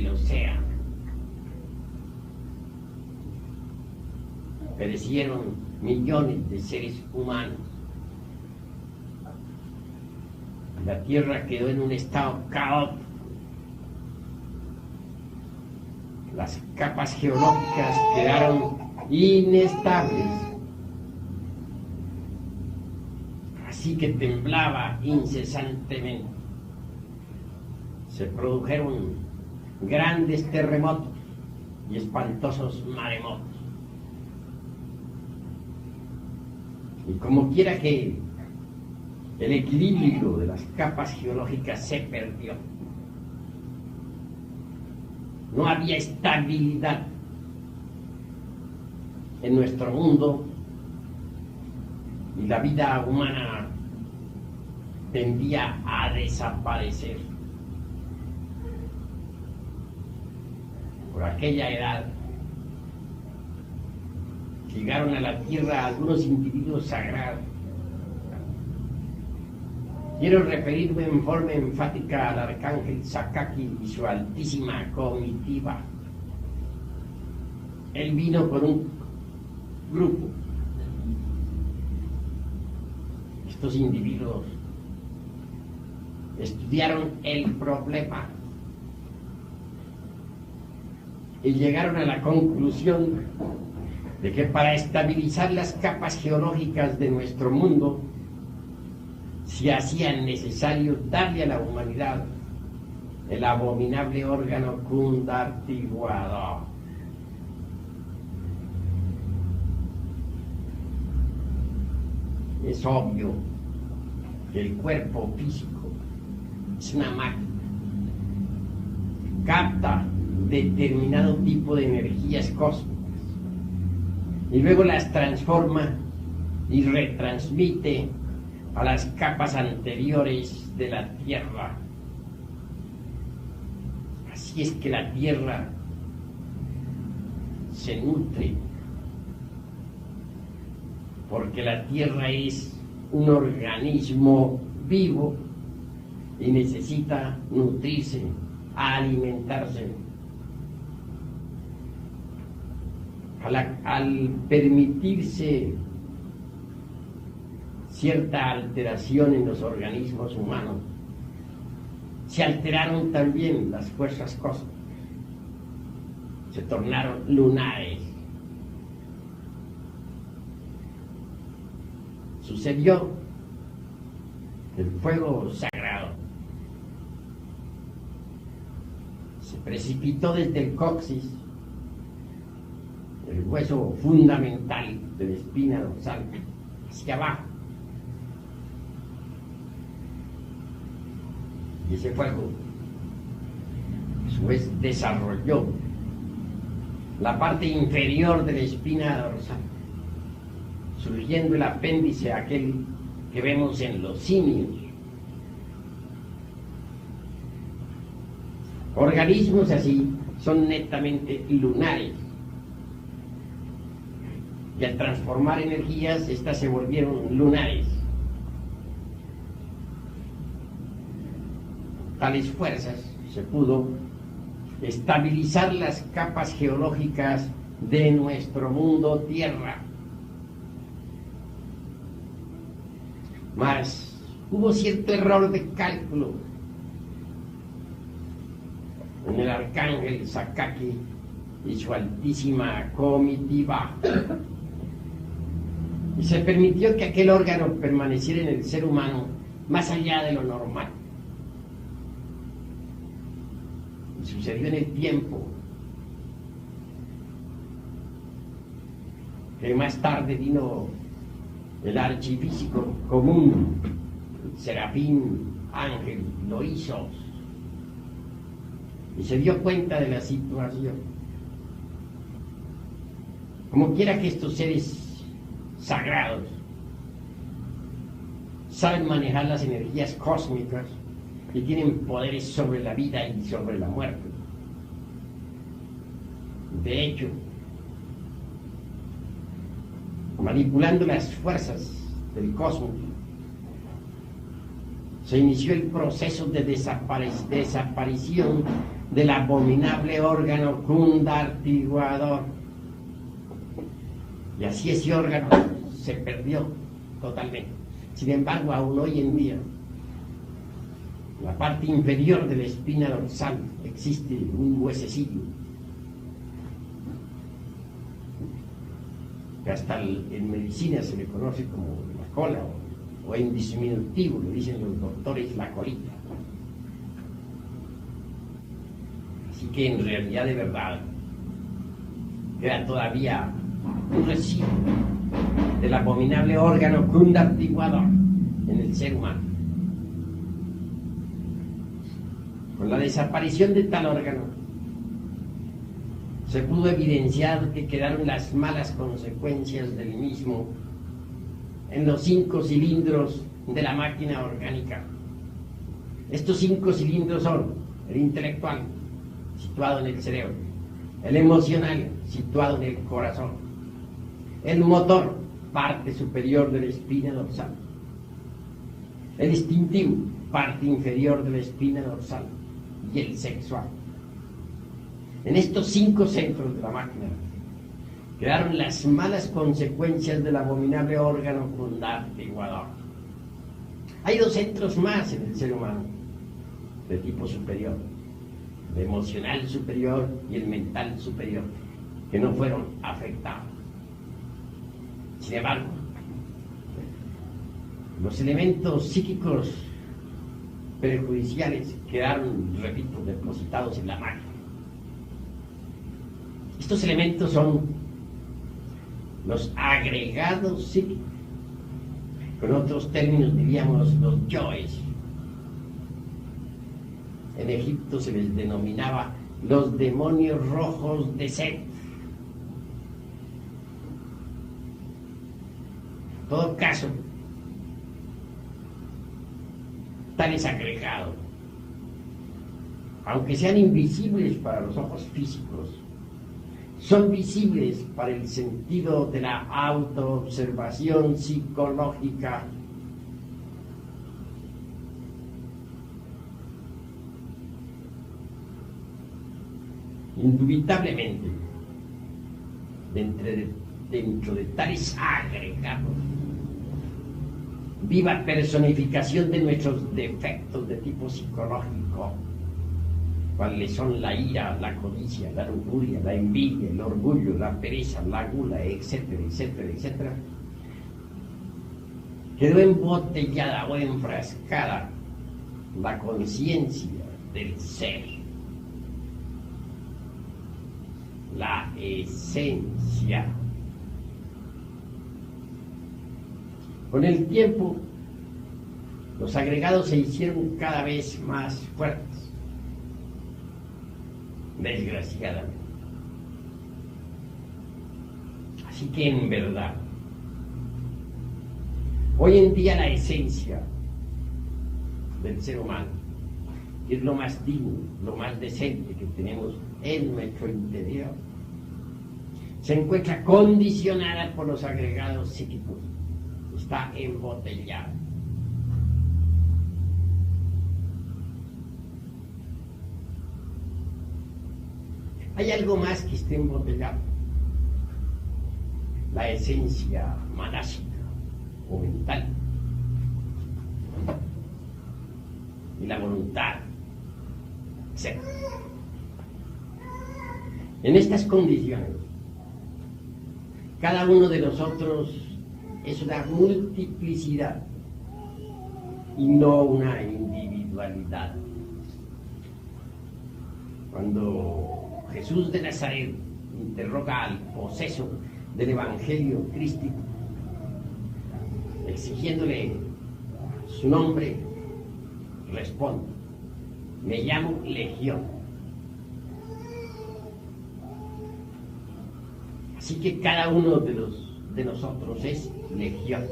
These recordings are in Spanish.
el océano. Perecieron millones de seres humanos. La Tierra quedó en un estado caótico. Las capas geológicas quedaron inestables. Así que temblaba incesantemente. Se produjeron grandes terremotos y espantosos maremotos. Y como quiera que el equilibrio de las capas geológicas se perdió. No había estabilidad en nuestro mundo y la vida humana tendía a desaparecer. Por aquella edad llegaron a la Tierra algunos individuos sagrados. Quiero referirme en forma enfática al arcángel Sakaki y su altísima comitiva. Él vino con un grupo. Estos individuos estudiaron el problema y llegaron a la conclusión de que para estabilizar las capas geológicas de nuestro mundo se hacía necesario darle a la humanidad el abominable órgano Kundartiguado. Es obvio que el cuerpo físico es una máquina. Capta determinado tipo de energías cósmicas y luego las transforma y retransmite a las capas anteriores de la Tierra. Así es que la Tierra se nutre, porque la Tierra es un organismo vivo y necesita nutrirse, alimentarse. Al permitirse cierta alteración en los organismos humanos, se alteraron también las fuerzas cósmicas, se tornaron lunares. Sucedió que el fuego sagrado se precipitó desde el coxis, el hueso fundamental de la espina dorsal, hacia abajo. Y ese fuego, a su vez, desarrolló la parte inferior de la espina dorsal, surgiendo el apéndice aquel que vemos en los simios. Organismos así son netamente lunares. Y al transformar energías, estas se volvieron lunares. Tales fuerzas se pudo estabilizar las capas geológicas de nuestro mundo Tierra. Mas hubo cierto error de cálculo en el arcángel Sakaki y su altísima comitiva. Y se permitió que aquel órgano permaneciera en el ser humano más allá de lo normal. Y sucedió en el tiempo que más tarde vino el archifísico común, Serafín Ángel Loizos, y se dio cuenta de la situación. Como quiera que estos seres sagrados saben manejar las energías cósmicas y tienen poderes sobre la vida y sobre la muerte. De hecho, manipulando las fuerzas del cosmos, se inició el proceso de desaparición del abominable órgano cundartiguador. Y así ese órgano se perdió totalmente. Sin embargo, aún hoy en día, en la parte inferior de la espina dorsal existe un huesecillo que hasta en medicina se le conoce como la cola, o en diminutivo lo dicen los doctores, la colita. Así que en realidad, de verdad, era todavía un residuo del abominable órgano cundartiguador en el ser humano. Con la desaparición de tal órgano, se pudo evidenciar que quedaron las malas consecuencias del mismo en los 5 cilindros de la máquina orgánica. Estos 5 cilindros son el intelectual, situado en el cerebro; el emocional, situado en el corazón; el motor, parte superior de la espina dorsal; el instintivo, parte inferior de la espina dorsal; y el sexual. En estos 5 centros de la máquina quedaron las malas consecuencias del abominable órgano cundartiguador. Hay 2 centros más en el ser humano, de tipo superior: el emocional superior y el mental superior, que no fueron afectados. Sin embargo, los elementos psíquicos perjudiciales quedaron, repito, depositados en la máquina. Estos elementos son los agregados psíquicos. Con otros términos diríamos los yoes. En Egipto se les denominaba los demonios rojos de Set. En todo caso, tales agregados, aunque sean invisibles para los ojos físicos, son visibles para el sentido de la autoobservación psicológica. Indubitablemente, dentro de tales agregados, viva personificación de nuestros defectos de tipo psicológico, cuáles son la ira, la codicia, la lujuria, la envidia, el orgullo, la pereza, la gula, etcétera, etcétera, etcétera, quedó embotellada o enfrascada la conciencia del ser, la esencia. Con el tiempo, los agregados se hicieron cada vez más fuertes, desgraciadamente. Así que en verdad, hoy en día la esencia del ser humano, que es lo más digno, lo más decente que tenemos en nuestro interior, se encuentra condicionada por los agregados psíquicos, está embotellada. Hay algo más que esté embotellado: la esencia manásica o mental y la voluntad, etc. En estas condiciones, cada uno de nosotros es una multiplicidad y no una individualidad. Cuando Jesús de Nazaret interroga al poseso del Evangelio crístico, exigiéndole su nombre, responde: me llamo Legión. Así que cada uno de nosotros es Legión.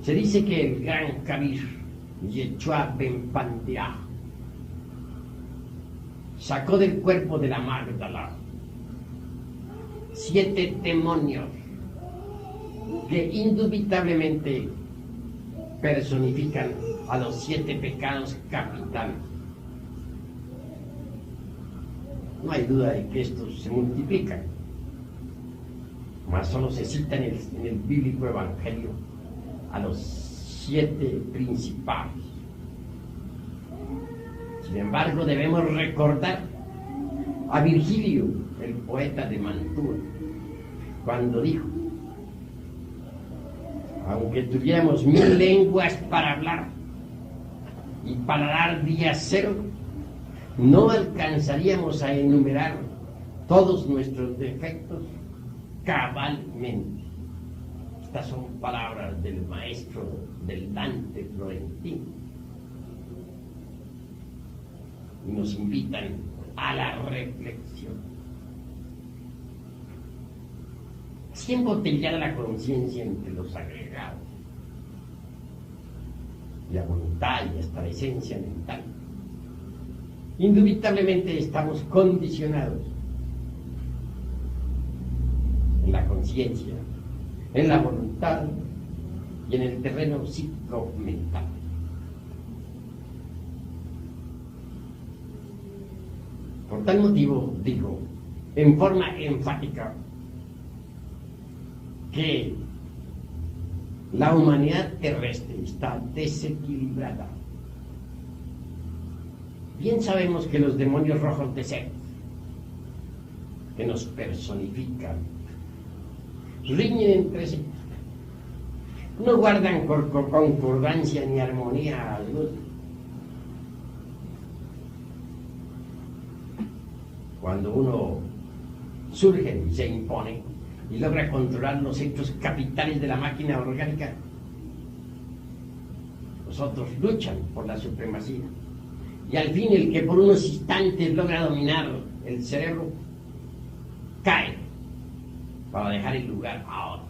Se dice que el gran Kabir, Yeshua Ben Pandira, sacó del cuerpo de la Magdala 7 demonios que indubitablemente personifican a los 7 pecados capitales No hay duda de que estos se multiplican, mas solo se cita en el bíblico evangelio a los 7 principales. Sin embargo, debemos recordar a Virgilio, el poeta de Mantua, cuando dijo: aunque tuviéramos 1000 lenguas para hablar y para dar día cero, no alcanzaríamos a enumerar todos nuestros defectos cabalmente. Estas son palabras del maestro del Dante florentino y nos invitan a la reflexión. Así embotellada la conciencia entre los agregados, la voluntad y hasta la esencia mental, indubitablemente estamos condicionados en la conciencia, en la voluntad y en el terreno psicomental. Por tal motivo digo en forma enfática que la humanidad terrestre está desequilibrada. Bien sabemos que los demonios rojos de Set, que nos personifican, riñen entre sí, no guardan concordancia ni armonía alguna. Cuando uno surge y se impone y logra controlar los hechos capitales de la máquina orgánica, los otros luchan por la supremacía. Y al fin el que por unos instantes logra dominar el cerebro, cae para dejar el lugar a otro.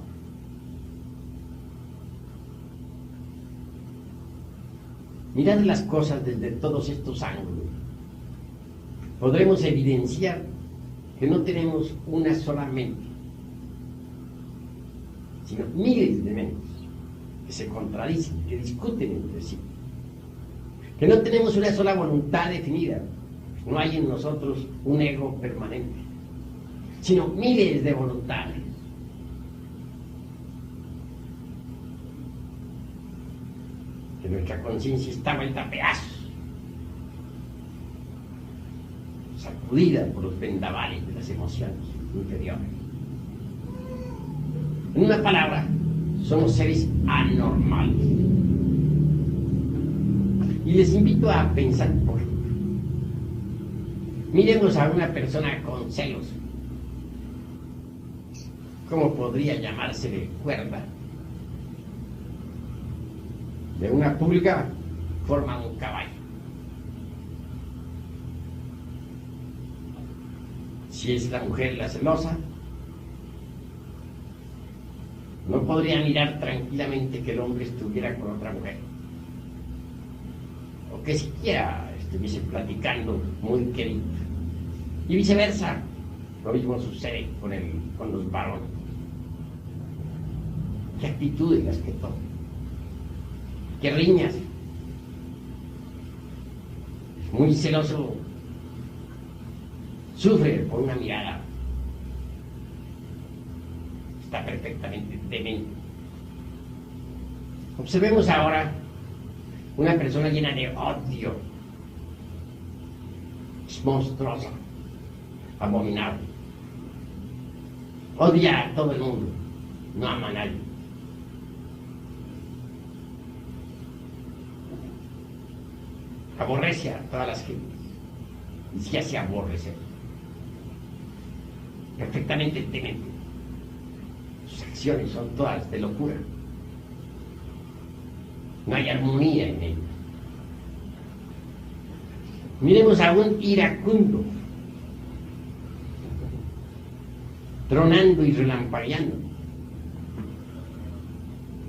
Mirad las cosas desde todos estos ángulos. Podremos evidenciar que no tenemos una sola mente, sino miles de mentes que se contradicen, que discuten entre sí. Que no tenemos una sola voluntad definida, no hay en nosotros un ego permanente, sino miles de voluntades. Que nuestra conciencia está vuelta a pedazos, sacudida por los vendavales de las emociones inferiores. En una palabra, somos seres anormales. Y les invito a pensar por ejemplo. Miremos a una persona con celos. ¿Cómo podría llamársele cuerda? De una pulga forma un caballo. Si es la mujer la celosa, no podría mirar tranquilamente que el hombre estuviera con otra mujer, o que siquiera estuviese platicando muy querido. Y viceversa, lo mismo sucede con los varones. ¿Qué actitudes las que toman? ¿Qué riñas? Muy celoso, sufre por una mirada. Está perfectamente demente. Observemos ahora una persona llena de odio. Es monstruosa, abominable. Odia a todo el mundo, no ama a nadie. Aborrece a todas las gentes y se hace aborrecer. Perfectamente demente. Sus acciones son todas de locura. No hay armonía en ellas. Miremos a un iracundo, tronando y relampagueando,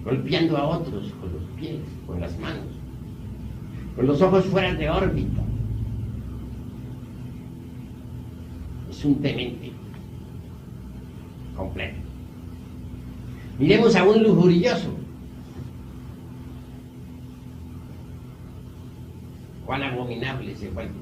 golpeando a otros con los pies, con las manos, con los ojos fuera de órbita. Es un demente completo. Miremos a un lujurioso. Cuán abominable se vuelve.